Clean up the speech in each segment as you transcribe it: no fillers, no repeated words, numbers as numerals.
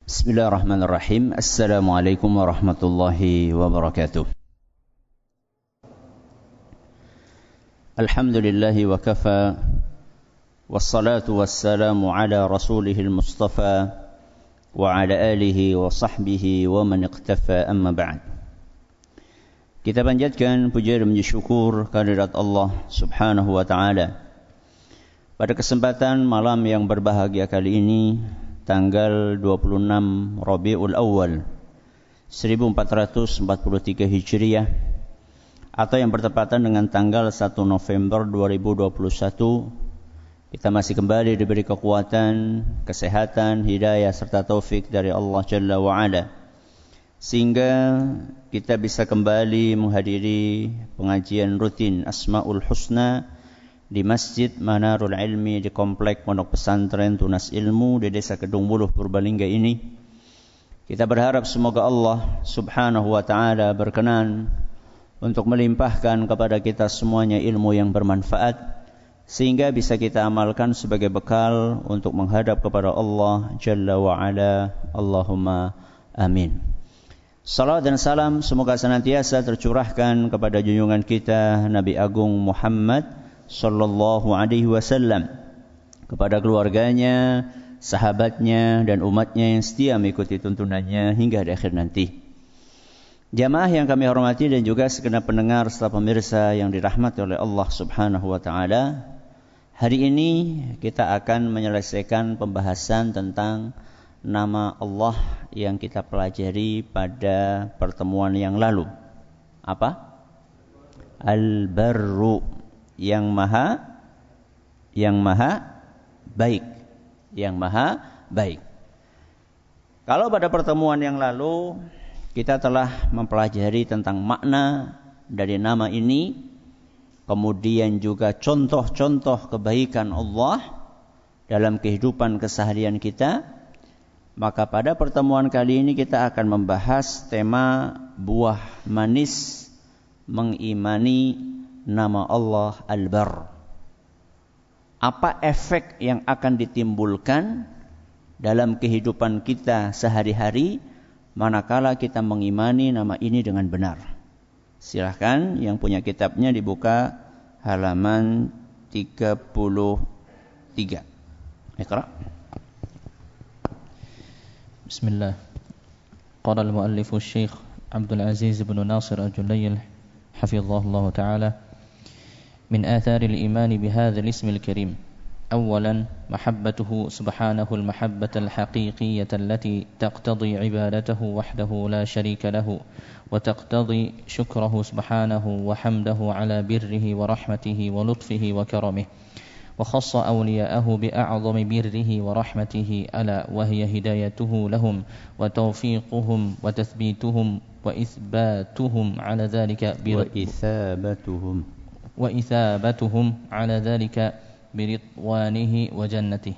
Bismillahirrahmanirrahim. Assalamualaikum warahmatullahi wabarakatuh. Alhamdulillahi wa kafa, wassalatu wassalamu ala rasulihil mustafa wa ala alihi wa sahbihi wa man iqtafa, amma ba'd. Kita panjatkan puja dan puji syukur kehadirat Allah subhanahu wa ta'ala. Pada kesempatan malam yang berbahagia kali ini, tanggal 26 Rabiul Awal 1443 Hijriah, atau yang bertepatan dengan tanggal 1 November 2021, kita masih kembali diberi kekuatan, kesehatan, hidayah serta taufik dari Allah Jalla wa'ala, sehingga kita bisa kembali menghadiri pengajian rutin Asmaul Husna di Masjid Manarul Ilmi di Komplek Pondok Pesantren Tunas Ilmu di Desa Kedung Buluh, Purbalingga ini. Kita berharap semoga Allah subhanahu wa ta'ala berkenan untuk melimpahkan kepada kita semuanya ilmu yang bermanfaat, sehingga bisa kita amalkan sebagai bekal untuk menghadap kepada Allah Jalla wa'ala. Allahumma amin. Salam dan salam semoga senantiasa tercurahkan kepada junjungan kita Nabi Agung Muhammad sallallahu alaihi wasallam, kepada keluarganya, sahabatnya dan umatnya yang setia mengikuti tuntunannya hingga di akhir nanti. Jamaah yang kami hormati dan juga segenap pendengar serta pemirsa yang dirahmati oleh Allah subhanahu wa ta'ala, hari ini kita akan menyelesaikan pembahasan tentang nama Allah yang kita pelajari pada pertemuan yang lalu. Apa? Al-Barru, yang maha baik, yang maha baik. Kalau pada pertemuan yang lalu kita telah mempelajari tentang makna dari nama ini, kemudian juga contoh-contoh kebaikan Allah dalam kehidupan keseharian kita, maka pada pertemuan kali ini kita akan membahas tema buah manis mengimani nama Allah Al-Barr. Apa efek yang akan ditimbulkan dalam kehidupan kita sehari-hari manakala kita mengimani nama ini dengan benar? Silahkan yang punya kitabnya dibuka halaman 33. Iqra. Bismillah. Qala al-muallif Syekh Abdul Aziz bin Nasir Al-Julayl hafizahullah ta'ala, من آثار الإيمان بهذا الاسم الكريم: أولا محبته سبحانه المحبة الحقيقية التي تقتضي عبادته وحده لا شريك له، وتقتضي شكره سبحانه وحمده على بره ورحمته ولطفه وكرمه، وخص أولياءه بأعظم بره ورحمته ألا وهي هدايته لهم وتوفيقهم وتثبيتهم وإثباتهم على ذلك وإثابتهم على ذلك برضوانه وجنته.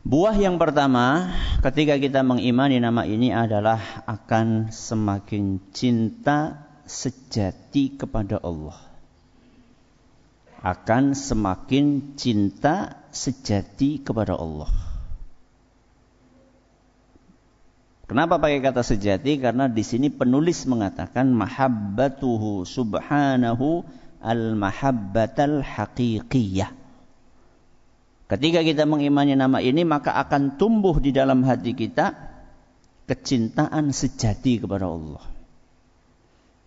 Buah yang pertama ketika kita mengimani nama ini adalah akan semakin cinta sejati kepada Allah. Akan semakin cinta sejati kepada Allah. Kenapa pakai kata sejati? Karena di sini penulis mengatakan mahabbatuhu subhanahu al-mahabbatal haqiqiyah. Ketika kita mengimani nama ini, maka akan tumbuh di dalam hati kita kecintaan sejati kepada Allah.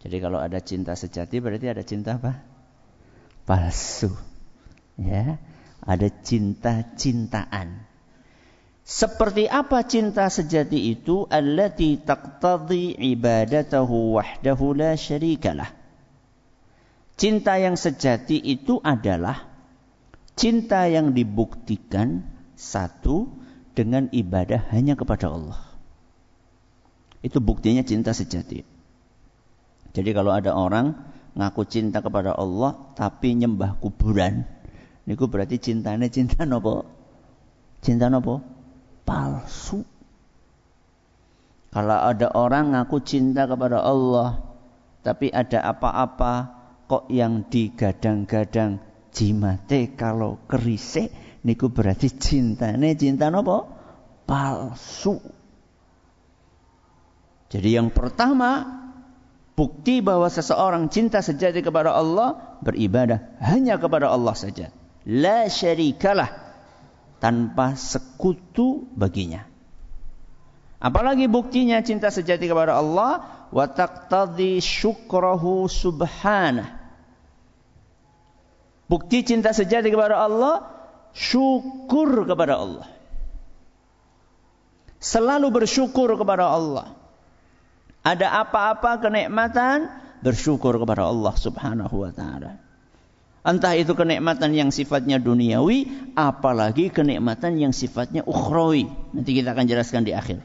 Jadi kalau ada cinta sejati berarti ada cinta apa? Palsu. Ya, ada cinta-cintaan. Seperti apa cinta sejati itu? Allati taqtadhi ibadatahu wahdahu la syarikalah. Cinta yang sejati itu adalah cinta yang dibuktikan satu dengan ibadah hanya kepada Allah. Itu buktinya cinta sejati. Jadi kalau ada orang ngaku cinta kepada Allah tapi nyembah kuburan, niku berarti cintanya cinta nopo? Cinta nopo? Palsu. Kalau ada orang ngaku cinta kepada Allah tapi ada apa-apa kok yang digadang-gadang jimate kalau kerisik, niku berarti cintane cinta nopo? Palsu. Jadi yang pertama, bukti bahwa seseorang cinta sejati kepada Allah, beribadah hanya kepada Allah saja. La syarikalah, tanpa sekutu baginya. Apalagi buktinya cinta sejati kepada Allah, wa taqtadhi syukrahu subhanah. Bukti cinta sejati kepada Allah, syukur kepada Allah. Selalu bersyukur kepada Allah. Ada apa-apa kenikmatan, bersyukur kepada Allah subhanahu wa ta'ala. Entah itu kenikmatan yang sifatnya duniawi, apalagi kenikmatan yang sifatnya ukhrawi. Nanti kita akan jelaskan di akhir.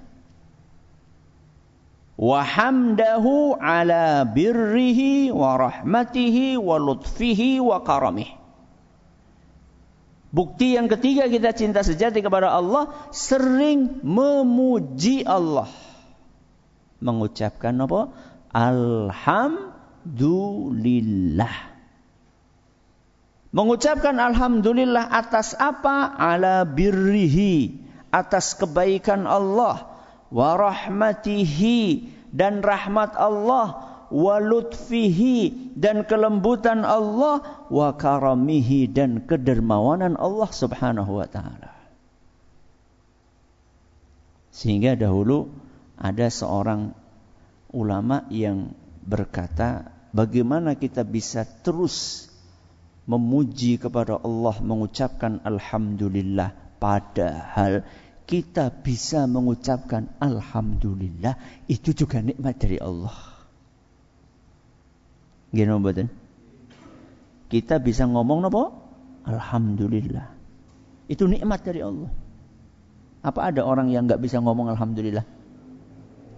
Wa hamdahu ala birrihi wa rahmatihi wa lutfihi wa karamihi. Bukti yang ketiga kita cinta sejati kepada Allah, sering memuji Allah. Mengucapkan apa? Alhamdulillah. Mengucapkan alhamdulillah atas apa? Ala birrihi, atas kebaikan Allah, wa rahmatihi, dan rahmat Allah, wa lutfihi, dan kelembutan Allah, wa karamihi, dan kedermawanan Allah subhanahu wa ta'ala. Sehingga dahulu ada seorang ulama yang berkata, bagaimana kita bisa terus memuji kepada Allah, mengucapkan alhamdulillah, padahal kita bisa mengucapkan alhamdulillah itu juga nikmat dari Allah. Gimana mboten? Kita bisa ngomong apa? Alhamdulillah. Itu nikmat dari Allah. Apa ada orang yang enggak bisa ngomong alhamdulillah?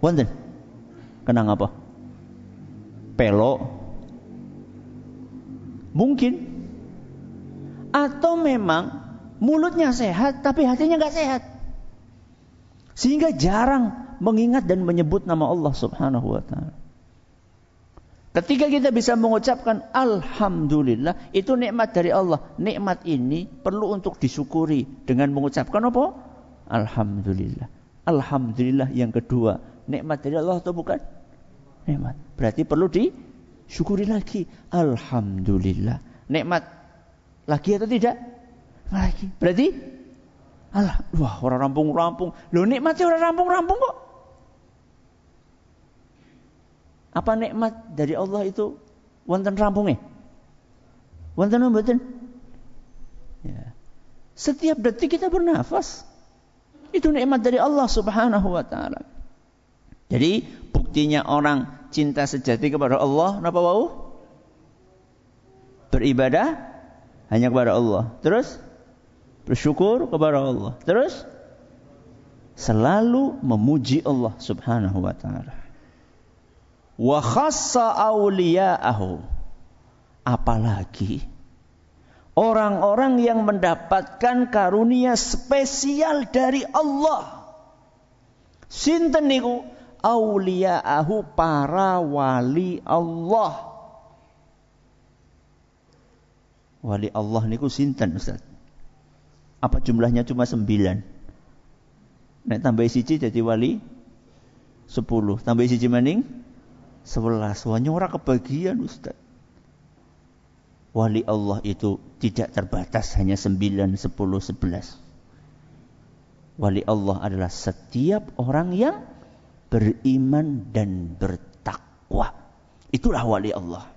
Wonten. Kenang apa? Pelo. Mungkin. Atau memang mulutnya sehat tapi hatinya enggak sehat. Sehingga jarang mengingat dan menyebut nama Allah subhanahu wa ta'ala. Ketika kita bisa mengucapkan alhamdulillah, itu nikmat dari Allah. Nikmat ini perlu untuk disyukuri dengan mengucapkan apa? Alhamdulillah. Alhamdulillah yang kedua, nikmat dari Allah atau bukan? Nikmat. Berarti perlu disyukuri lagi. Alhamdulillah. Nikmat lagi atau tidak? Lagi. Berarti wah, orang rampung-rampung. Loh, nikmatnya orang rampung-rampung kok. Apa nikmat dari Allah itu wonten rampungnya? Wonten mboten? Ya. Setiap detik kita bernafas. Itu nikmat dari Allah subhanahu wa ta'ala. Jadi buktinya orang cinta sejati kepada Allah, napa wau? Beribadah hanya kepada Allah. Terus bersyukur kepada Allah. Terus selalu memuji Allah subhanahu wa ta'ala. Wa khassa awliya'ahu. Apalagi orang-orang yang mendapatkan karunia spesial dari Allah. Sinten niku? Awliya'ahu, para wali Allah. Wali Allah niku sinten, Ustaz? Apa jumlahnya cuma 9? Nek tambah siji jadi wali 10. Tambah siji maning 11. Wanya ora kebagian, Ustaz. Wali Allah itu tidak terbatas hanya 9, 10, 11. Wali Allah adalah setiap orang yang beriman dan bertakwa. Itulah wali Allah.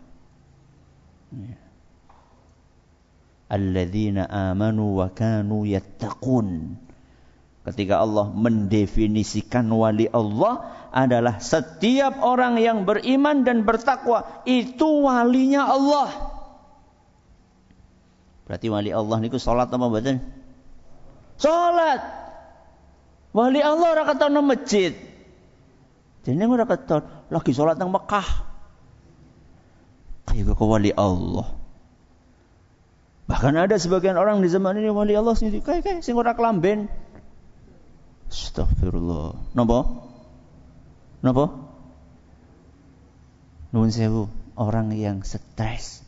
Alladzina amanu wa kanu yattaqun. Ketika Allah mendefinisikan wali Allah adalah setiap orang yang beriman dan bertakwa, itu walinya Allah. Berarti wali Allah niku salat apa mboten? Salat. Wali Allah ora ketone masjid. Jenenge ora keton lagi salat nang Mekah. Kaya kok wali Allah. Bahkan ada sebagian orang di zaman ini wali Allah sendiri kayak sing ora kelamben. Astagfirullah. Napa? Nuwun sewu, orang yang stres,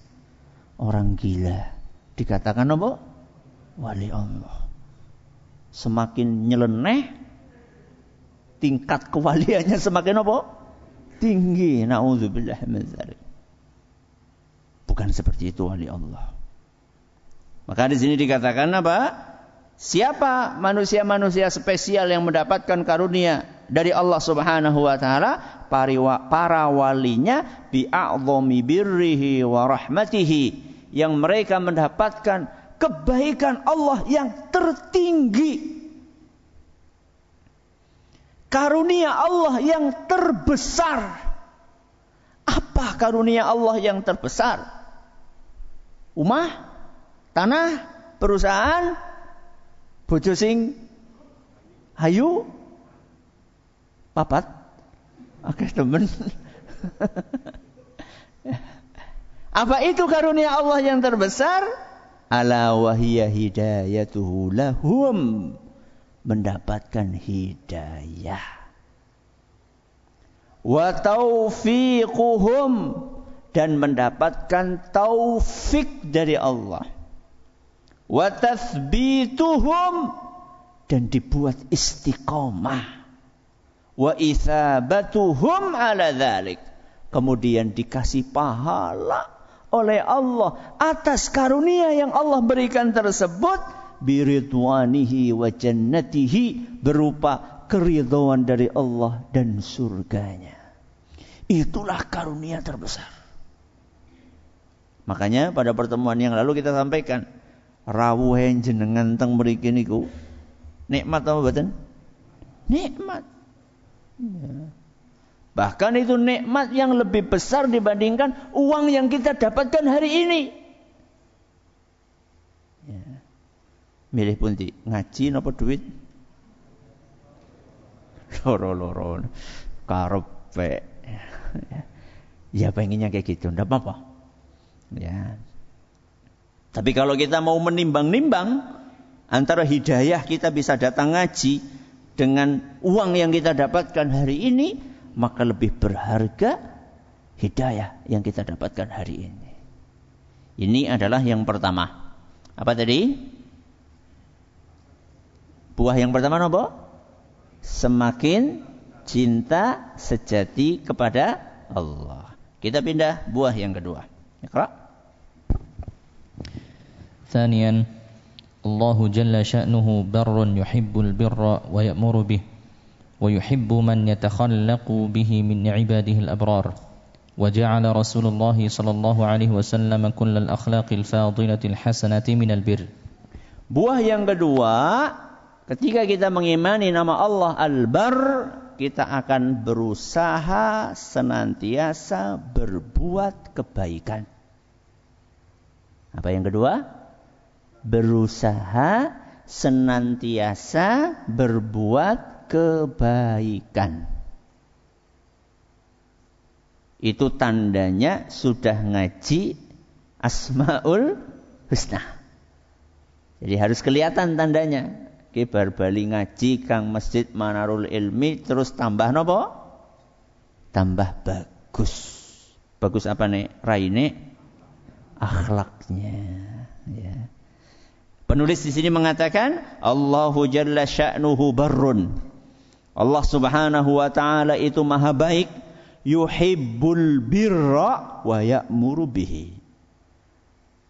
orang gila dikatakan apa? Wali Allah. Semakin nyeleneh tingkat kewaliannya semakin apa? Tinggi. Na'udzubillah min dzalik. Bukan seperti itu wali Allah. Maka di sini dikatakan apa? Siapa manusia-manusia spesial yang mendapatkan karunia dari Allah Subhanahu wa taala? Para walinya bi'a'dhami birrihi wa rahmatihi, yang mereka mendapatkan kebaikan Allah yang tertinggi. Karunia Allah yang terbesar. Apa karunia Allah yang terbesar? Umah, tanah, perusahaan, bojo sing hayu, papat, akeh temen. Apa itu karunia Allah yang terbesar? Ala wahiyya hidayatuhu lahum, mendapatkan hidayah. Wa taufiquhum, dan mendapatkan taufik dari Allah. Wa tathbituhum, dan dibuat istiqamah. Wa itsabatuhum ala dzalik, kemudian dikasih pahala oleh Allah atas karunia yang Allah berikan tersebut, biridwanihi wa jannatihi, berupa keridhaan dari Allah dan surganya. Itulah karunia terbesar. Makanya pada pertemuan yang lalu kita sampaikan, rawuhen jenengan teng mriki niku nikmat apa mboten? Nikmat. Ya. Bahkan itu nikmat yang lebih besar dibandingkan uang yang kita dapatkan hari ini. Ya. Milih pundi? Ngaji napa duit? Loro-loro karepe. Ya pengennya kayak gitu, enggak apa-apa. Ya. Tapi kalau kita mau menimbang-nimbang antara hidayah kita bisa datang ngaji dengan uang yang kita dapatkan hari ini, maka lebih berharga hidayah yang kita dapatkan hari ini. Ini adalah yang pertama. Apa tadi? Buah yang pertama apa? Semakin cinta sejati kepada Allah. Kita pindah buah yang kedua. Iqra. ثانيا الله جل شأنه بر يحب البر ويأمر به ويحب من يتخلق به من عباده الأبرار وجعل رسول الله صلى الله عليه وسلم كل الأخلاق الفاضلة الحسنة من البر. Buah yang kedua, ketika kita mengimani nama Allah Al-Bar, kita akan berusaha senantiasa berbuat kebaikan. Apa yang kedua? Berusaha senantiasa berbuat kebaikan. Itu tandanya sudah ngaji Asmaul Husna. Jadi harus kelihatan tandanya. Kibar bali ngaji kang Masjid Manarul Ilmi, terus tambah nopo? Tambah bagus. Bagus apa nih? Raine akhlaknya. Ya. Penulis di sini mengatakan Allahu jalla sya'nuhu barrun. Allah Subhanahu wa taala itu maha baik, yuhibbul birra wa ya'muru bihi.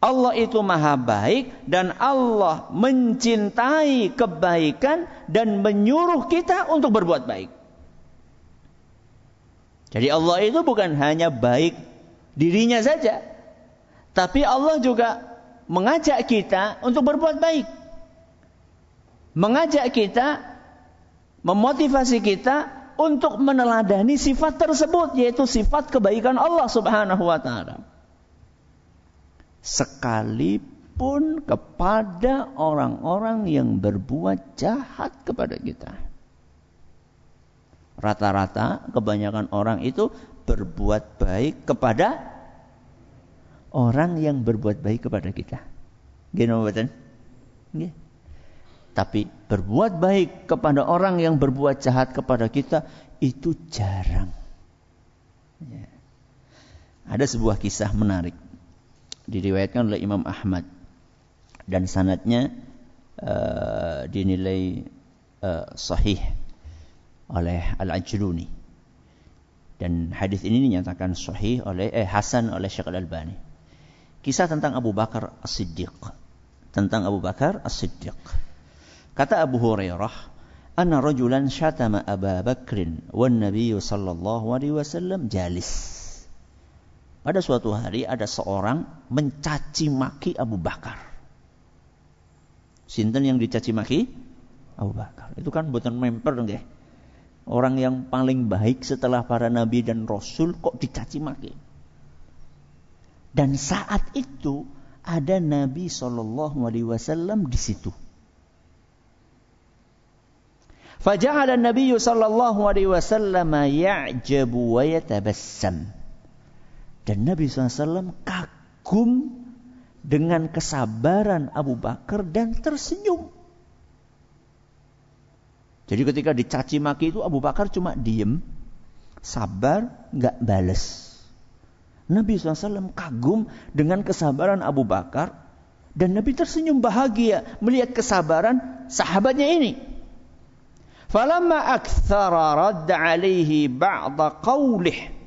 Allah itu maha baik dan Allah mencintai kebaikan dan menyuruh kita untuk berbuat baik. Jadi Allah itu bukan hanya baik dirinya saja, tapi Allah juga mengajak kita untuk berbuat baik. Mengajak kita, memotivasi kita untuk meneladani sifat tersebut, yaitu sifat kebaikan Allah Subhanahu wa taala. Sekalipun kepada orang-orang yang berbuat jahat kepada kita. Rata-rata kebanyakan orang itu berbuat baik kepada orang yang berbuat baik kepada kita. Gini betul? Tapi berbuat baik kepada orang yang berbuat jahat kepada kita itu jarang. Ya. Ada sebuah kisah menarik diriwayatkan oleh Imam Ahmad dan sanadnya dinilai sahih. oleh Al-Ajluni. Dan hadis ini dinyatakan sahih oleh hasan oleh Syekh Al-Albani. Kisah tentang Abu Bakar As-Siddiq. Tentang Abu Bakar As-Siddiq. Kata Abu Hurairah, "Anna rajulan syatama Aba Bakrin wan Nabi sallallahu alaihi wasallam jalis." Pada suatu hari ada seorang mencaci maki Abu Bakar. Sinten yang dicaci maki? Abu Bakar. Itu kan bukan memper nggih. Orang yang paling baik setelah para nabi dan rasul kok dicaci maki. Dan saat itu ada Nabi SAW di situ. Faja'ala Nabi SAW ya'jabu wa yatabassam. Dan Nabi SAW kagum dengan kesabaran Abu Bakar dan tersenyum. Jadi ketika dicaci maki itu Abu Bakar cuma diem, sabar, nggak bales. Nabi SAW kagum dengan kesabaran Abu Bakar dan Nabi tersenyum bahagia melihat kesabaran sahabatnya ini. Falamma aktsara radda alaihi ba'da qawlih.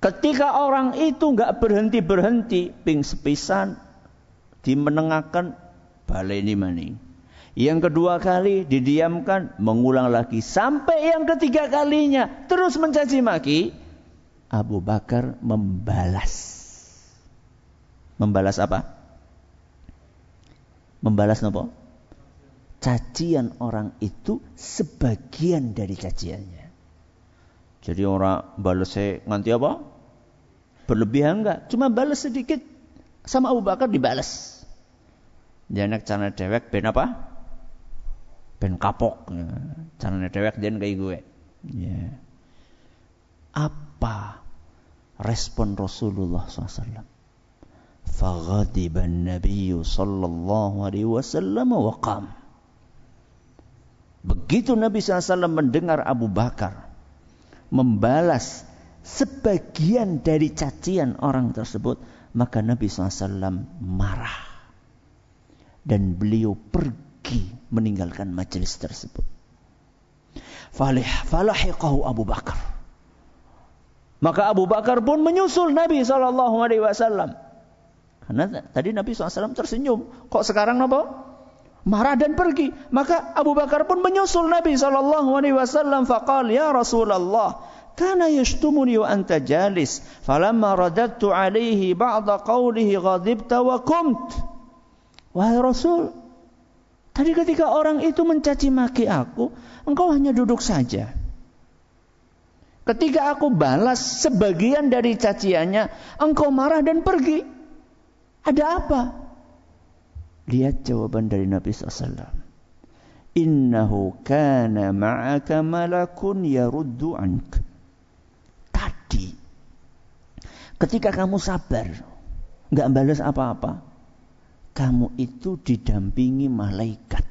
Ketika orang itu nggak berhenti ping sepisan dimenengahkan baleni maning. Yang kedua kali didiamkan, mengulang lagi. Sampai yang ketiga kalinya terus mencaci maki. Abu Bakar membalas. Membalas apa? Membalas apa? Cacian orang itu sebagian dari caciannya. Jadi orang balasnya nganti apa? Berlebihan enggak? Cuma balas sedikit. Sama Abu Bakar dibalas. Janak cana dewek ben apa? Ben kapok, caranya dewek dan kayak gue. Ya. Apa respon Rasulullah SAW? Faghadiban Nabi sallallahu alaihi wasallam wa qam. Begitu Nabi SAW mendengar Abu Bakar membalas sebagian dari cacian orang tersebut, maka Nabi SAW marah dan beliau pergi meninggalkan majelis tersebut. Falahiqahu Abu Bakar. Maka Abu Bakar pun menyusul Nabi SAW. Karena tadi Nabi SAW tersenyum. Kok sekarang apa? Marah dan pergi. Maka Abu Bakar pun menyusul Nabi SAW. Faqal, ya Rasulullah, kana yashtumuni wa anta jalis. Falamma radattu alaihi ba'da qawlihi ghadibta wa kumt. Wahai Rasul, tadi ketika orang itu mencaci maki aku, engkau hanya duduk saja. Ketika aku balas sebagian dari caciannya, engkau marah dan pergi. Ada apa? Lihat jawaban dari Nabi SAW. Innahu kana ma'aka malakun yaruddu ank. Tadi, ketika kamu sabar, enggak balas apa-apa, kamu itu didampingi malaikat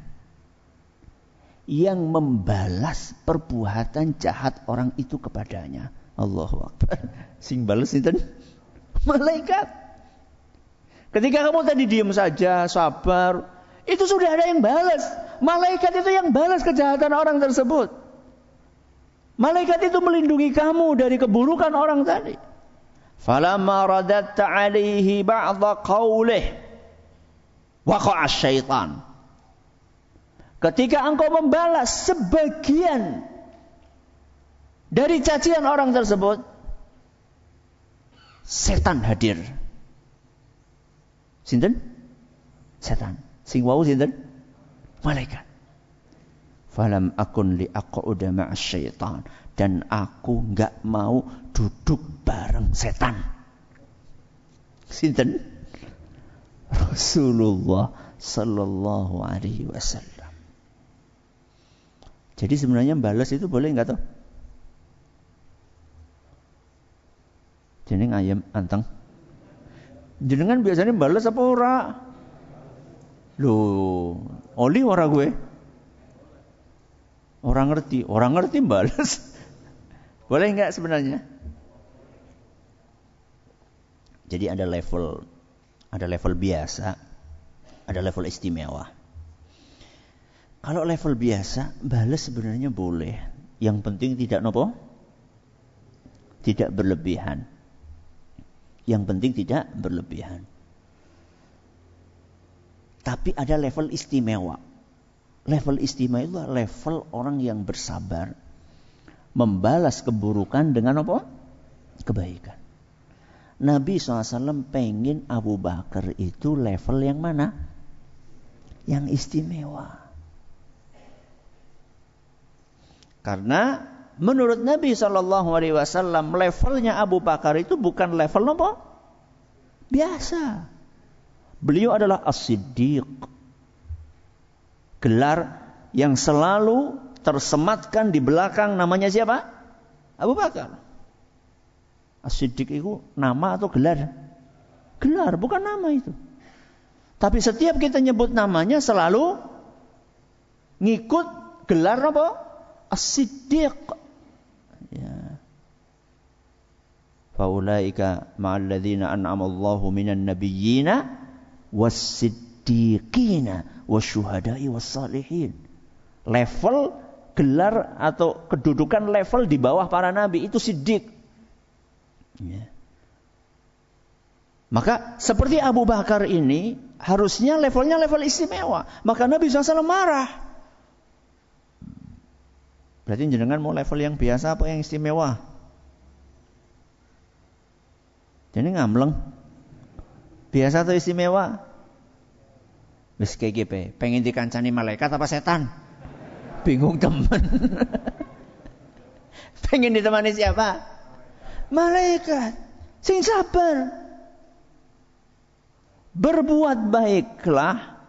yang membalas perbuatan jahat orang itu kepadanya. Allahu Akbar. Sing balas itu malaikat. Ketika kamu tadi diam saja, sabar, itu sudah ada yang balas. Malaikat itu yang balas kejahatan orang tersebut. Malaikat itu melindungi kamu dari keburukan orang tadi. Falamma radatta alaihi ba'da qawlih waqa'a syaitan. Ketika engkau membalas sebagian dari cacian orang tersebut, setan hadir. Sinten? Setan. Sing wau sinten? Malaikat. Falam akun li aquda ma'as syaitan. Dan aku enggak mau duduk bareng setan. Sinten? Rasulullah sallallahu alaihi wasallam. Jadi sebenarnya balas itu boleh enggak toh? Jeneng ayam anteng. Jenengan biasanya balas apa ora? Loh, oli ora gue. Orang ngerti balas. Boleh enggak sebenarnya? Jadi ada level biasa, ada level istimewa. Kalau level biasa, balas sebenarnya boleh. Yang penting tidak nopo? Tidak berlebihan. Yang penting tidak berlebihan. Tapi ada level istimewa. Level istimewa itu level orang yang bersabar. Membalas keburukan dengan apa? Kebaikan. Nabi SAW pengen Abu Bakar itu level yang mana? Yang istimewa. Karena menurut Nabi SAW levelnya Abu Bakar itu bukan level apa? Biasa. Beliau adalah As-Siddiq. Gelar yang selalu tersematkan di belakang namanya siapa? Abu Bakar. As-Siddiq itu nama atau gelar? Gelar, bukan nama itu. Tapi setiap kita nyebut namanya selalu ngikut gelar apa? As-Siddiq. Ya. Faulaika ma'al ladzina an'ama Allahu minan nabiyyina was-siddiqina wasyuhada'i was-salihin. Level gelar atau kedudukan level di bawah para nabi itu siddiq. Ya. Maka seperti Abu Bakar ini harusnya levelnya level istimewa. Maka Nabi SAW marah. Berarti jenengan mau level yang biasa apa yang istimewa? Jadi ngamleng. Biasa atau istimewa? Wis KGP, pengen dikancani malaikat apa setan? Bingung temen. Pengen ditemani siapa? Malaikat. Sing sabar. Berbuat baiklah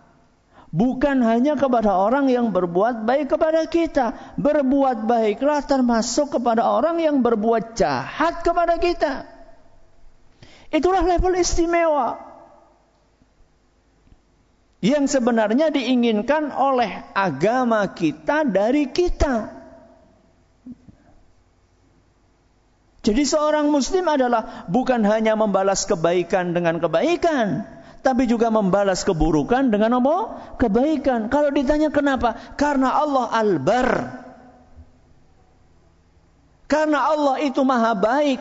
bukan hanya kepada orang yang berbuat baik kepada kita. Berbuat baiklah termasuk kepada orang yang berbuat jahat kepada kita. Itulah level istimewa yang sebenarnya diinginkan oleh agama kita dari kita. Jadi seorang muslim adalah bukan hanya membalas kebaikan dengan kebaikan, tapi juga membalas keburukan dengan apa? Kebaikan. Kalau ditanya kenapa? Karena Allah Al-Bar. Karena Allah itu maha baik,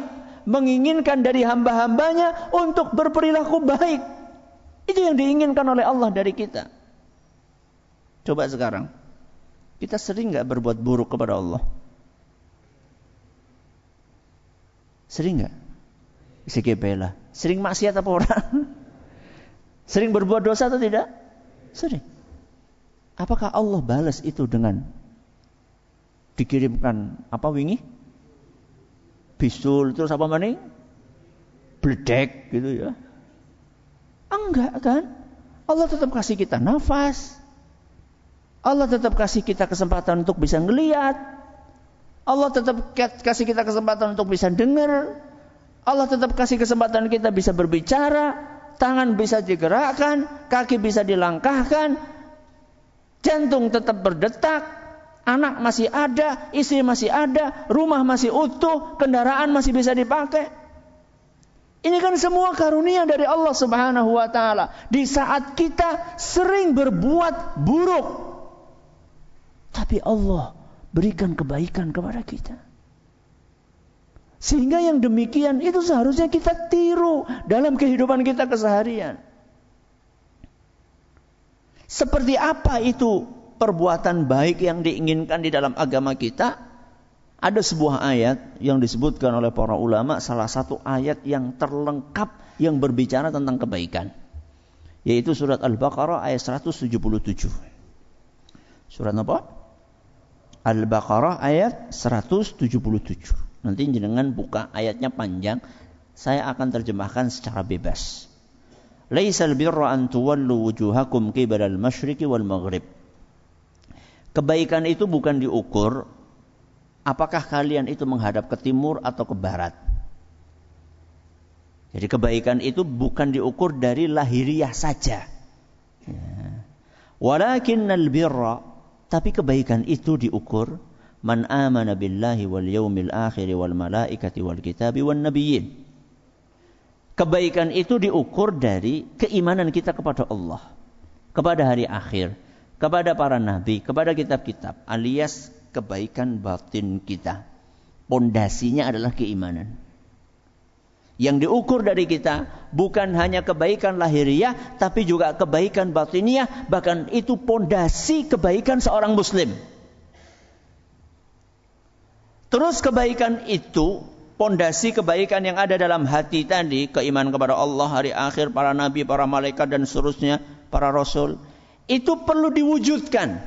menginginkan dari hamba-hambanya untuk berperilaku baik. Itu yang diinginkan oleh Allah dari kita. Coba sekarang, kita sering gak berbuat buruk kepada Allah? Sering gak? Sikipela. Sering maksiat apa orang? Sering berbuat dosa atau tidak? Sering. Apakah Allah balas itu dengan dikirimkan apa wingi? Bisul terus apa maning? Bledek gitu ya. Enggak kan? Allah tetap kasih kita nafas. Allah tetap kasih kita kesempatan untuk bisa ngelihat. Allah tetap kasih kita kesempatan untuk bisa dengar. Allah tetap kasih kesempatan kita bisa berbicara. Tangan bisa digerakkan, kaki bisa dilangkahkan, jantung tetap berdetak, anak masih ada, istri masih ada, rumah masih utuh, kendaraan masih bisa dipakai. Ini kan semua karunia dari Allah Subhanahu wa taala. Di saat kita sering berbuat buruk, tapi Allah berikan kebaikan kepada kita. Sehingga yang demikian itu seharusnya kita tiru dalam kehidupan kita keseharian. Seperti apa itu perbuatan baik yang diinginkan di dalam agama kita? Ada sebuah ayat yang disebutkan oleh para ulama, salah satu ayat yang terlengkap yang berbicara tentang kebaikan. Yaitu surat Al-Baqarah ayat 177. Surat apa? Al-Baqarah ayat 177. Nanti jenengan buka ayatnya panjang, saya akan terjemahkan secara bebas. Laisal birra an tuwallu wujuhakum qibalal masyriqi wal maghrib. Kebaikan itu bukan diukur apakah kalian itu menghadap ke timur atau ke barat. Jadi kebaikan itu bukan diukur dari lahiriah saja. Walakinnal birra, tapi kebaikan itu diukur man amana billahi wal yaumil akhir wal malaikati wal kitabi wan nabiyyin. Kebaikan itu diukur dari keimanan kita kepada Allah, kepada hari akhir, kepada para nabi, kepada kitab-kitab, alias kebaikan batin kita. Pondasinya adalah keimanan. Yang diukur dari kita bukan hanya kebaikan lahiriah, tapi juga kebaikan batiniah, bahkan itu pondasi kebaikan seorang muslim. Terus kebaikan itu, pondasi kebaikan yang ada dalam hati tadi, keimanan kepada Allah, hari akhir, para nabi, para malaikat dan seterusnya, para rasul, itu perlu diwujudkan.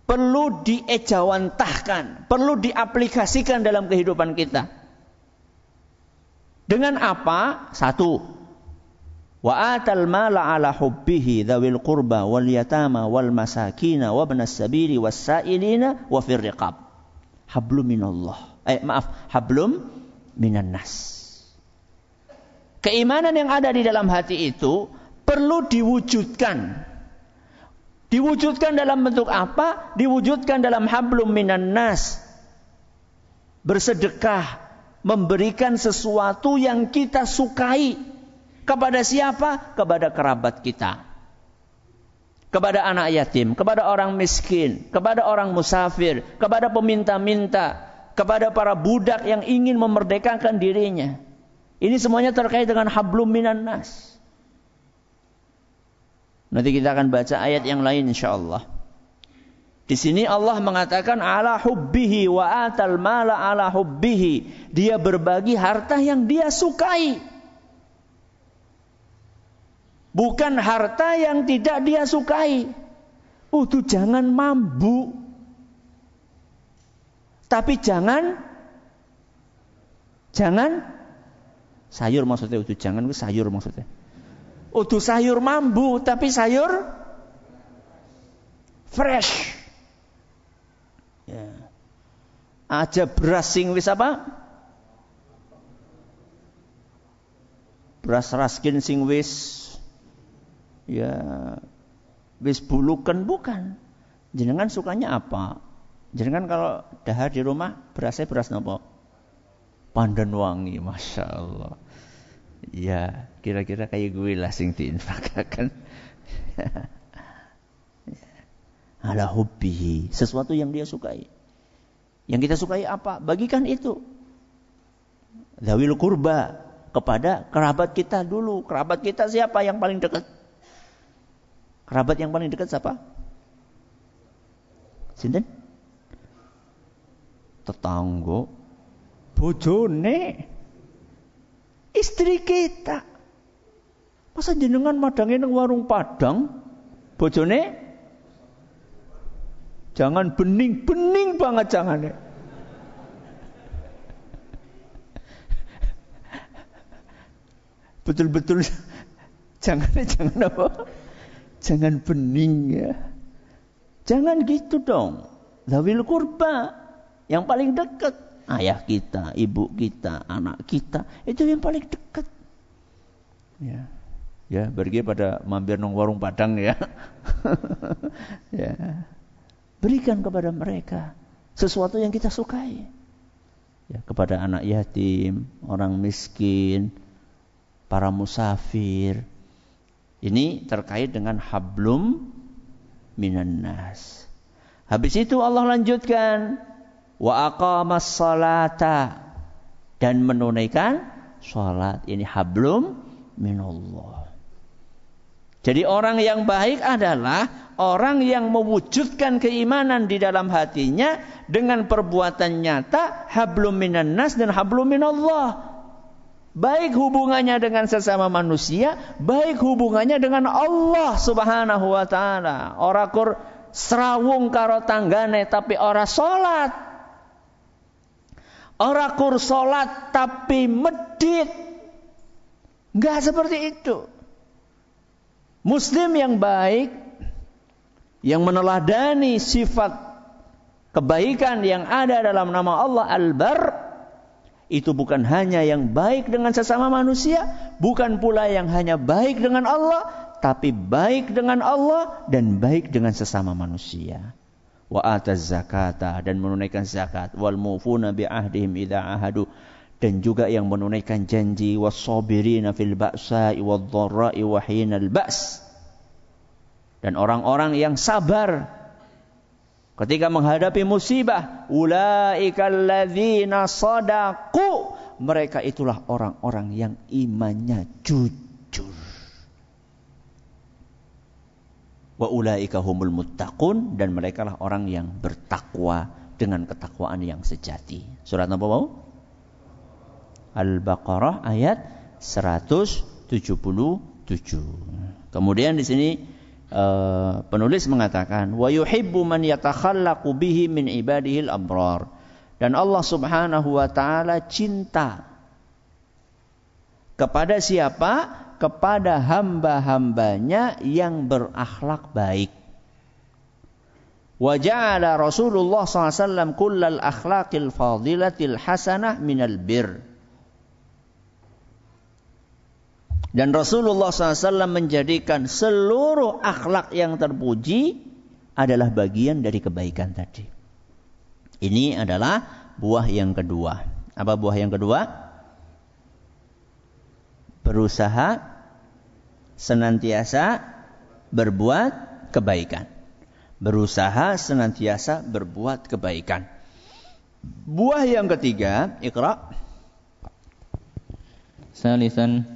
Perlu diejawantahkan, perlu diaplikasikan dalam kehidupan kita. Dengan apa? Satu, wa atal mala ala hubbihi dzawil qurba wal yatama wal masakina wa ibnas sabili was sa'ilina wa fir riqab. Hablum minallah. Hablum minan nas. Keimanan yang ada di dalam hati itu perlu diwujudkan. Diwujudkan dalam bentuk apa? Diwujudkan dalam hablum minan nas. Bersedekah, memberikan sesuatu yang kita sukai. Kepada siapa? Kepada kerabat kita. Kepada anak yatim, kepada orang miskin, kepada orang musafir, kepada peminta-minta, kepada para budak yang ingin memerdekakan dirinya. Ini semuanya terkait dengan hablum minan nas. Nanti kita akan baca ayat yang lain insyaallah. Di sini Allah mengatakan ala hubbihi wa atal mala ala hubbihi. Dia berbagi harta yang dia sukai. Bukan harta yang tidak dia sukai. Itu jangan mambu. Tapi jangan sayur maksudnya. Itu jangan itu sayur maksudnya. Itu sayur mambu tapi sayur fresh. Ya. Aja beras sing wis apa? Beras raskin sing wis ya wis bulukan bukan. Jenengan sukanya apa? Jenengan kalau dahar di rumah berasnya beras nopo? Pandan wangi, masya Allah. Ya kira-kira kayak gue lah sing diinfakkan. Ala hubbihi, sesuatu yang dia sukai. Yang kita sukai apa? Bagikan itu. Dzawil qurba, kepada kerabat kita dulu. Kerabat kita siapa yang paling dekat? Kerabat yang paling dekat siapa? Sinten? Tetangga, bojone, istri kita. Masa jenengan madange nang warung Padang, bojone jangan bening banget jangan. Betul-betul jangan apa? Jangan bening ya. Jangan gitu dong. Dzawil qurba, yang paling dekat, ayah kita, ibu kita, anak kita, itu yang paling dekat. Ya. Ya, pergi pada mampir nang warung Padang ya. Ya. Berikan kepada mereka sesuatu yang kita sukai. Ya, kepada anak yatim, orang miskin, para musafir. Ini terkait dengan hablum minan nas. Habis itu Allah lanjutkan wa aqamas salata, dan menunaikan salat. Ini hablum minallah. Jadi orang yang baik adalah orang yang mewujudkan keimanan di dalam hatinya dengan perbuatan nyata, hablum minan nas dan hablum minallah. Baik hubungannya dengan sesama manusia, baik hubungannya dengan Allah Subhanahu wa taala. Ora kur srawung karo tanggane tapi ora salat. Ora kur salat tapi medit. Enggak seperti itu. Muslim yang baik, yang meneladani sifat kebaikan yang ada dalam nama Allah Al-Bar, itu bukan hanya yang baik dengan sesama manusia, bukan pula yang hanya baik dengan Allah, tapi baik dengan Allah dan baik dengan sesama manusia. Wa ataz zakata, dan menunaikan zakat, wal mufuna bi ahdihim idza ahadu, dan juga yang menunaikan janji, was sabirina fil ba'sa'i wad dharra'i wa hinal ba's, Dan orang-orang yang sabar ketika menghadapi musibah, ulaikal ladzina shadaqu, mereka itulah orang-orang yang imannya jujur. Wa ulaika humul muttaqun, dan mereka lah orang yang bertakwa dengan ketakwaan yang sejati. Surat apa mau? Al-Baqarah ayat 177. Kemudian di sini penulis mengatakan wa yuhibbu man yatakhallaqu bihi min ibadihil abrar, dan Allah Subhanahu wa taala cinta kepada siapa? Kepada hamba-hambanya yang berakhlak baik. Wa ja'ala Rasulullah SAW kullal akhlaqil fadilatil hasanah minal bir. Dan Rasulullah SAW menjadikan seluruh akhlak yang terpuji adalah bagian dari kebaikan tadi. Ini adalah buah yang kedua. Apa buah yang kedua? Berusaha senantiasa berbuat kebaikan. Berusaha senantiasa berbuat kebaikan. Buah yang ketiga, Iqra. Salisan,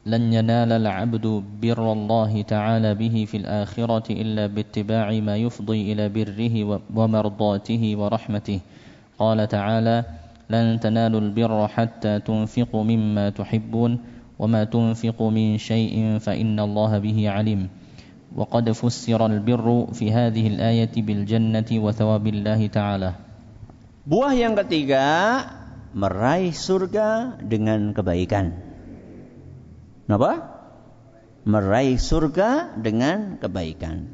لن ينال العبد بر الله تعالى به في الآخرة إلا باتباع ما يفضي إلى بره ومرضاته ورحمته. قال تعالى: لن تنالوا البر حتى تنفقوا مما تحبون وما تنفقوا من شيء فإن الله به عليم. وقد فسر البر في هذه الآية بالجنة وثواب الله تعالى. Buah yang ketiga, meraih surga dengan kebaikan. Kenapa? Meraih surga dengan kebaikan.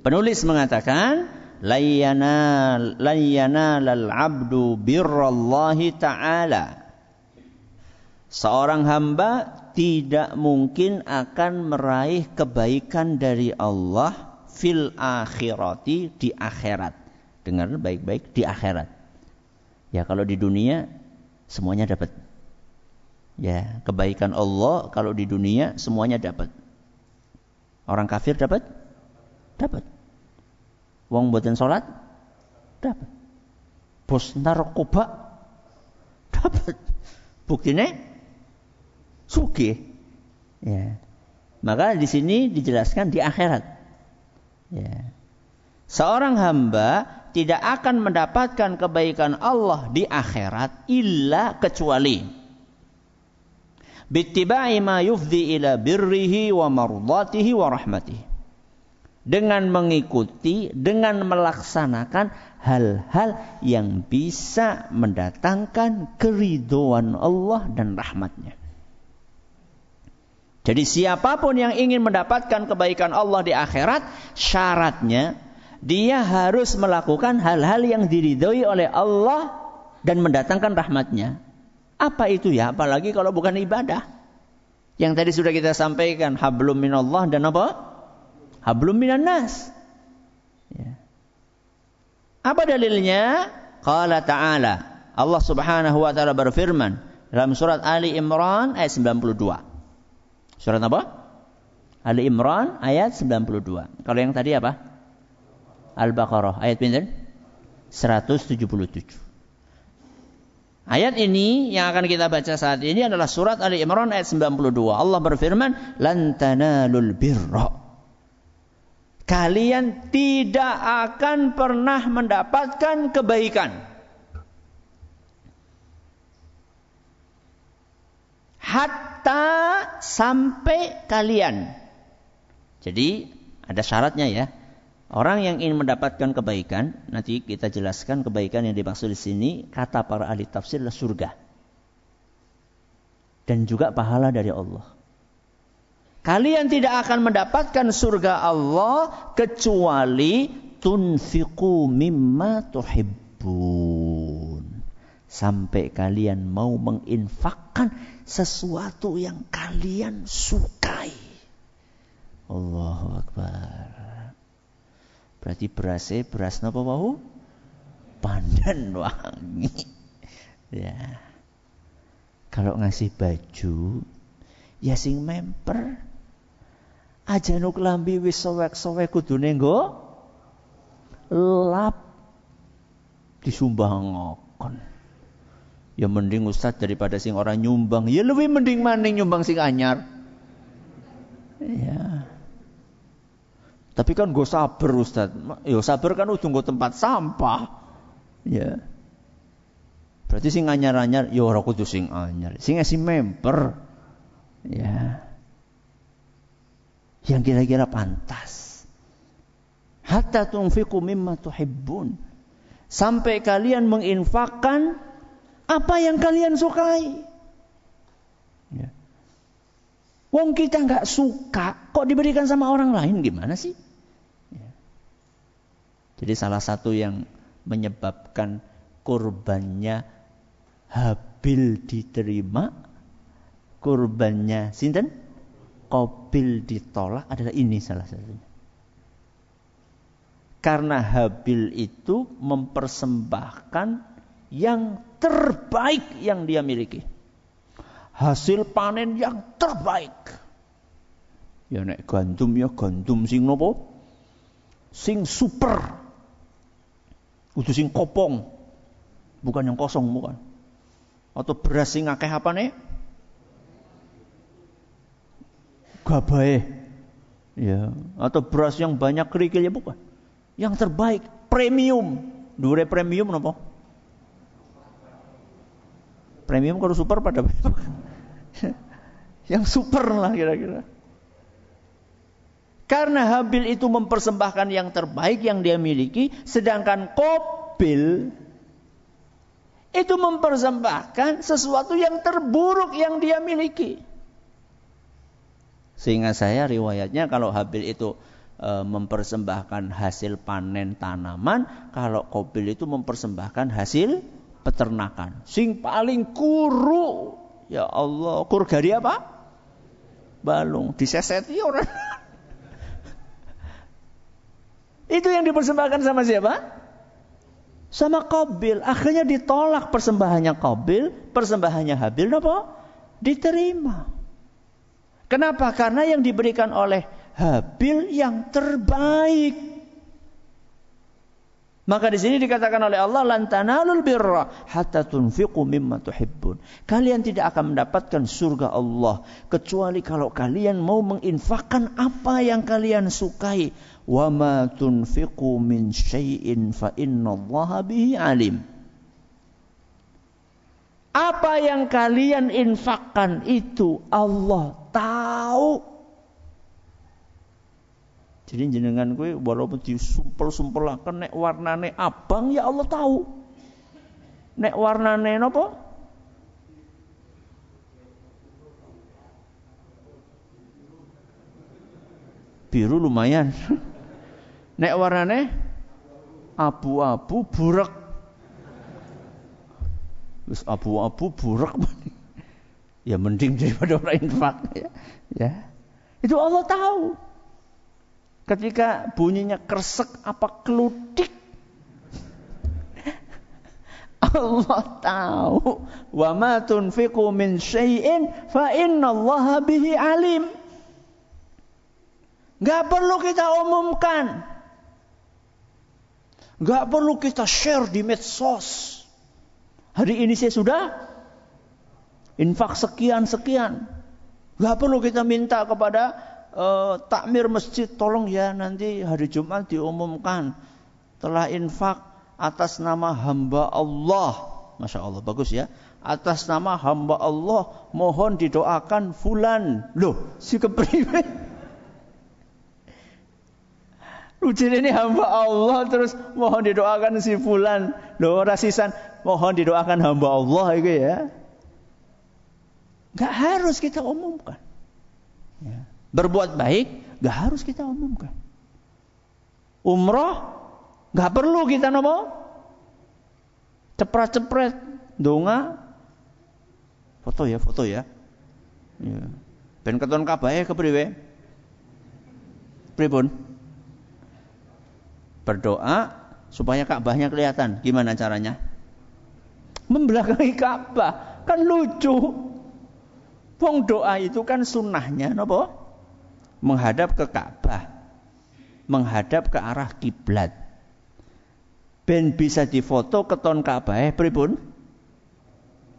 Penulis mengatakan, layanal abdu birrallahi ta'ala. Seorang hamba tidak mungkin akan meraih kebaikan dari Allah fil akhirati, di akhirat. Dengar baik-baik, di akhirat. Ya, kalau di dunia semuanya dapat. Ya, kebaikan Allah kalau di dunia semuanya dapat. Orang kafir dapat? Dapat. Wong mboten salat? Dapat. Bos narkoba? Dapat. Buktine sugih. Ya. Maka di sini dijelaskan di akhirat. Ya. Seorang hamba tidak akan mendapatkan kebaikan Allah di akhirat illa kecuali bittiba'i ma yufdi ila birrihi wa mardatihi wa rahmatihi, dengan mengikuti, dengan melaksanakan hal-hal yang bisa mendatangkan keridhaan Allah dan rahmatnya. Jadi siapapun yang ingin mendapatkan kebaikan Allah di akhirat, syaratnya dia harus melakukan hal-hal yang diridhoi oleh Allah dan mendatangkan rahmatnya. Apa itu ya? Apalagi kalau bukan ibadah. Yang tadi sudah kita sampaikan, hablum minallah dan apa? Hablum minan nas. Ya. Apa dalilnya? Qala ta'ala, Allah Subhanahu wa ta'ala berfirman dalam surat Ali Imran ayat 92. Surat apa? Ali Imran ayat 92. Kalau yang tadi apa? Al-Baqarah ayat pinten? 177. Ayat ini yang akan kita baca saat ini adalah surat Ali Imran ayat 92. Allah berfirman, lan tanalul birra. Kalian tidak akan pernah mendapatkan kebaikan hatta, sampai kalian. Jadi ada syaratnya ya. Orang yang ingin mendapatkan kebaikan, nanti kita jelaskan kebaikan yang dimaksud di sini, kata para ahli tafsir adalah surga. Dan juga pahala dari Allah. Kalian tidak akan mendapatkan surga Allah kecuali tunfiqu mimma tuhibbun. Sampai kalian mau menginfakkan sesuatu yang kalian sukai. Allahu Akbar. Berarti beras napa wau? Pandan wangi. Ya. Kalau ngasih baju, ya sing memper. Ajane klambi wis sowek-sowek kudune nggo lap disumbangokon. Ya mending Ustaz daripada sing ora nyumbang. Ya lebih mending maning nyumbang sing anyar. Ya. Tapi kan gue sabar Ustaz. Ya sabar kan udah gue tempat sampah. Ya. Berarti sing anyar-anyar ya ora kudu sing anyar. Sing isi member. Ya. Yang kira-kira pantas. Hatta tunfiqu mimma tuhibbun. Sampai kalian menginfakkan apa yang kalian sukai. Ya. Wong kita nggak suka, kok diberikan sama orang lain, gimana sih? Ya. Jadi salah satu yang menyebabkan kurbannya Habil diterima, kurbannya sinten? Qabil ditolak adalah ini salah satunya. Karena Habil itu mempersembahkan yang terbaik yang dia miliki. Hasil panen yang terbaik. Ya nek gandum ya gandum sing nopo? Sing super. Kudu sing kopong. Bukan yang kosong bukan. Atau beras sing akeh apane? Gabahe. Ya, atau beras yang banyak kerikil ya bukan. Yang terbaik, premium. Dure premium napa? Premium kalau super pada yang super lah kira-kira. Karena Habil itu mempersembahkan yang terbaik yang dia miliki, sedangkan Qabil itu mempersembahkan sesuatu yang terburuk yang dia miliki. Sehingga saya riwayatnya kalau Habil itu mempersembahkan hasil panen tanaman, kalau Qabil itu mempersembahkan hasil peternakan. Sing paling kuru, ya Allah, kur gari apa? Balung, diseseti orang. Itu yang dipersembahkan sama siapa? Sama Qabil. Akhirnya ditolak persembahannya Qabil, persembahannya Habil apa? Diterima. Kenapa? Karena yang diberikan oleh Habil yang terbaik. Maka di sini dikatakan oleh Allah, lan tanalul birra hatta tunfiqu mimma tuhibbun. Kalian tidak akan mendapatkan surga Allah kecuali kalau kalian mau menginfakkan apa yang kalian sukai. Wa ma tunfiqu min syai'in fa innallaha bihi alim. Apa yang kalian infakkan itu Allah tahu. Jadi jenengan kowe walaupun disumpel-sumpelaken nek warnane abang ya Allah tahu. Nek warnane napa? Biru lumayan. Nek warnane abu-abu burek. Wis abu-abu burek. Ya mending daripada orang infak ya. Itu Allah tahu. Ketika bunyinya kresek apa keludik, Allah tahu. Wa ma tunfiqu min syai'in fa innallaha bihi alim. Enggak perlu kita umumkan. Enggak perlu kita share di medsos. Hari ini saya sudah infak sekian-sekian. Enggak perlu kita minta kepada takmir masjid, tolong ya nanti hari Jumat diumumkan telah infak atas nama hamba Allah. Masya Allah, bagus ya. Atas nama hamba Allah mohon didoakan fulan. Loh, si kepriwe? Lucu ini hamba Allah terus mohon didoakan si fulan. Loh, rasisan mohon didoakan hamba Allah itu ya. Gak harus kita umumkan. Ya. Berbuat baik gak harus kita umumkan. Umroh gak perlu kita nopo cepret-cepret donga foto ya. Ya. Ben keton kabahe kepriwe? Pripun? Berdoa supaya Ka'bahnya kelihatan. Gimana caranya? Membelakangi Ka'bah. Kan lucu. Wong doa itu kan sunnahnya nopo? menghadap ke Ka'bah, menghadap ke arah kiblat. Ben bisa difoto keton Ka'bah pripun?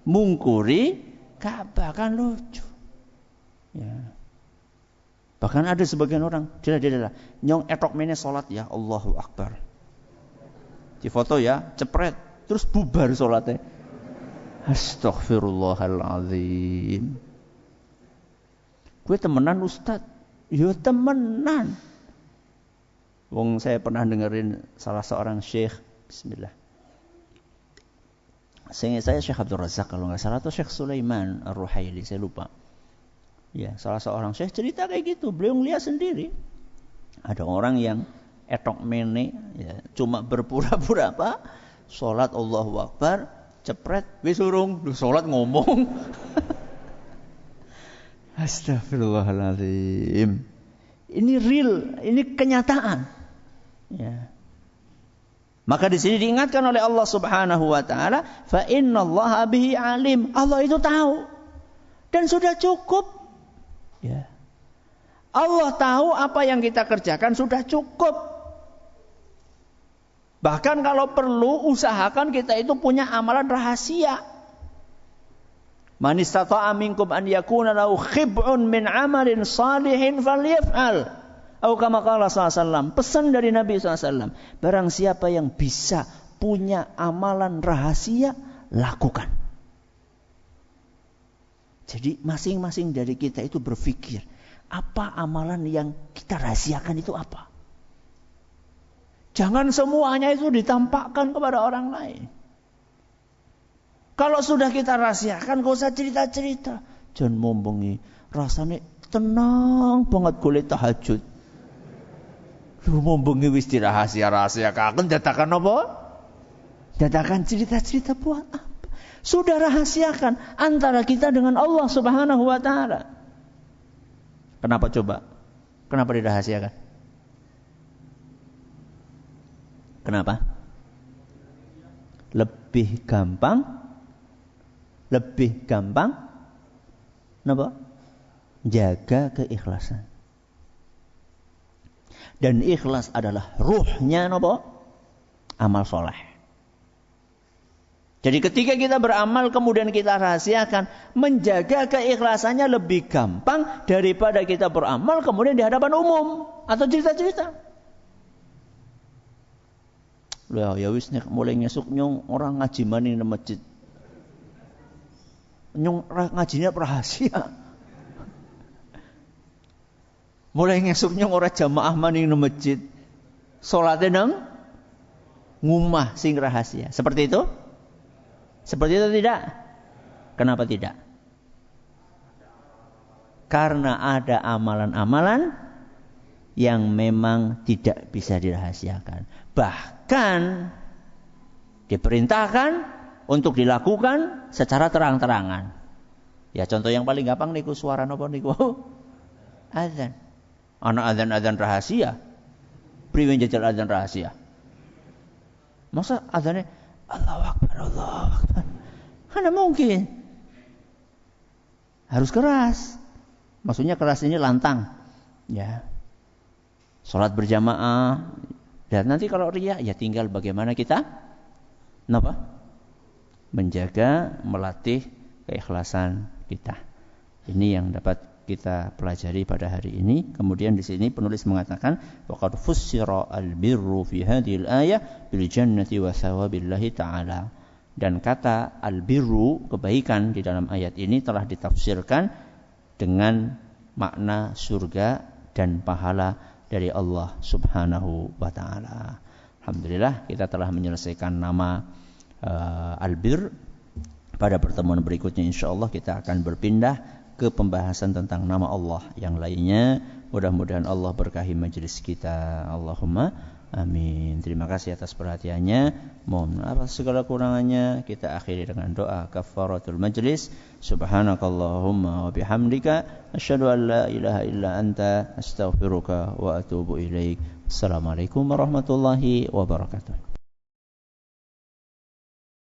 Mungkuri Ka'bah, kan lucu. Ya. Bahkan ada sebagian orang, dia nyong etok mene salat ya, Allahu Akbar. Difoto ya, cepret, terus bubar salatnya. Astaghfirullahaladzim. Gue temenan Ustaz. Ya temenan. Wong saya pernah dengerin salah seorang syekh, bismillah. Saya Syekh Abdul Razak kalau nggak salah, atau Syekh Sulaiman Ar-Ruhaili, saya lupa. Ya, salah seorang syekh cerita kayak gitu. Beliau ngeliat sendiri. Ada orang yang etok mene, ya, cuma berpura-pura apa? Salat Allahu Akbar, cepret, wis urung, salat ngomong. Astagfirullahaladzim. Ini real, ini kenyataan. Ya. Maka di sini diingatkan oleh Allah Subhanahu wa taala, fa innallaha bihi alim. Allah itu tahu dan sudah cukup. Ya. Allah tahu apa yang kita kerjakan sudah cukup. Bahkan kalau perlu usahakan kita itu punya amalan rahasia. Man istata'a minkum an yakuna lahu khib'un min amalin salihin falyaf'al. Atau kama qala sallallahu, pesan dari Nabi SAW, barang siapa yang bisa punya amalan rahasia, lakukan. Jadi masing-masing dari kita itu berpikir, apa amalan yang kita rahasiakan itu apa? Jangan semuanya itu ditampakkan kepada orang lain. Kalau sudah kita rahasiakan, gak usah cerita-cerita. Jangan mombongi, rasanya tenang banget golek tahajud. Lu mombongi wis dirahasia-rahasiakan, datakan apa? Datakan cerita-cerita buat apa? Sudah rahasiakan antara kita dengan Allah Subhanahu wa taala. Kenapa coba? Kenapa dirahasiakan? Kenapa? Lebih gampang. Kenapa? Jaga keikhlasan. Dan ikhlas adalah ruhnya apa? Amal soleh. Jadi ketika kita beramal kemudian kita rahasiakan, menjaga keikhlasannya lebih gampang daripada kita beramal kemudian di hadapan umum atau cerita-cerita. Ya wis nek mulai ngesuk nyong orang ngaji maning di masjid. Nyong ngajinya rahasia. Mulai ngesuk nyong ora jamaah maning di masjid. Salate nang ngumah sing rahasia. Seperti itu? Seperti itu tidak? Kenapa tidak? Karena ada amalan-amalan yang memang tidak bisa dirahasiakan. Bahkan diperintahkan untuk dilakukan secara terang-terangan. Ya contoh yang paling gampang niku suara napa niku? Azan. Ana azan-azan rahasia. Priwe jajal azan rahasia? Masa azannya Allahu Akbar, Allahu Akbar. Mana mungkin? Harus keras. Maksudnya keras ini lantang. Ya. Salat berjamaah. Dan nanti kalau riya ya tinggal bagaimana kita menjaga, melatih keikhlasan kita. Ini yang dapat kita pelajari pada hari ini. Kemudian di sini penulis mengatakan waqad fussira al-birru fi hadhil ayah bil jannati wa thawabillahi ta'ala. Dan kata al-birru, kebaikan, di dalam ayat ini telah ditafsirkan dengan makna surga dan pahala dari Allah Subhanahu wa taala. Alhamdulillah kita telah menyelesaikan nama al-bir. Pada pertemuan berikutnya insyaallah kita akan berpindah ke pembahasan tentang nama Allah yang lainnya. Mudah-mudahan Allah berkahi majelis kita. Allahumma amin. Terima kasih atas perhatiannya. Mohon maaf segala kurangannya. Kita akhiri dengan doa kafaratul majlis. Subhanakallahumma wa bihamdika asyhadu an la ilaha illa anta astaghfiruka wa atubu ilaik. Assalamualaikum warahmatullahi wabarakatuh.